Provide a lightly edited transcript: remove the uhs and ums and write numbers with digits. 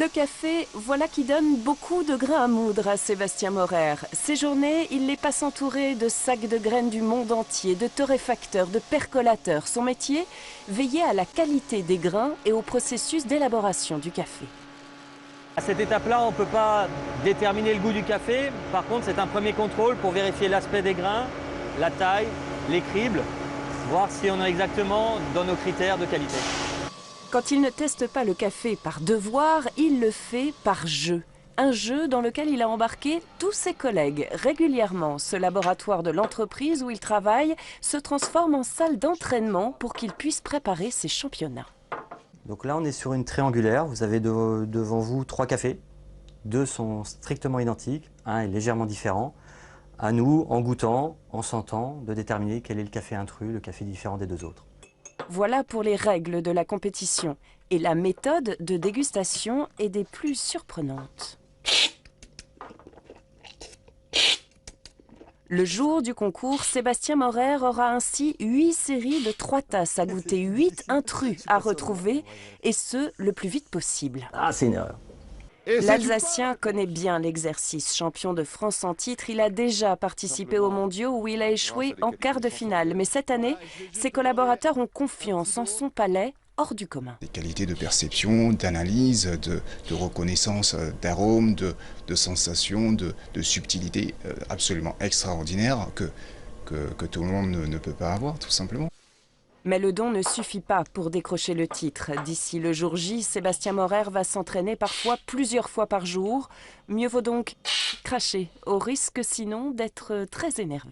Le café, voilà qui donne beaucoup de grains à moudre à Sébastien Maurer. Ses journées, il les passe entouré de sacs de graines du monde entier, de torréfacteurs, de percolateurs. Son métier, veiller à la qualité des grains et au processus d'élaboration du café. À cette étape-là, on ne peut pas déterminer le goût du café. Par contre, c'est un premier contrôle pour vérifier l'aspect des grains, la taille, les cribles, voir si on est exactement dans nos critères de qualité. Quand il ne teste pas le café par devoir, il le fait par jeu. Un jeu dans lequel il a embarqué tous ses collègues. Régulièrement, ce laboratoire de l'entreprise où il travaille se transforme en salle d'entraînement pour qu'il puisse préparer ses championnats. Donc là, on est sur une triangulaire. Vous avez devant vous 3 cafés. 2 sont strictement identiques, un est légèrement différent. À nous, en goûtant, en sentant, de déterminer quel est le café intrus, le café différent des 2 autres. Voilà pour les règles de la compétition. Et la méthode de dégustation est des plus surprenantes. Le jour du concours, Sébastien Maurer aura ainsi 8 séries de 3 tasses à goûter, 8 intrus à retrouver, et ce, le plus vite possible. Ah, c'est une erreur. L'Alsacien connaît bien l'exercice. Champion de France en titre, il a déjà participé aux mondiaux où il a échoué en quart de finale. Mais cette année, ses collaborateurs ont confiance en son palais hors du commun. Des qualités de perception, d'analyse, de reconnaissance d'arômes, de sensations, de subtilité absolument extraordinaires que tout le monde ne peut pas avoir, tout simplement. Mais le don ne suffit pas pour décrocher le titre. D'ici le jour J, Sébastien Maurer va s'entraîner parfois plusieurs fois par jour. Mieux vaut donc cracher, au risque sinon d'être très énervé.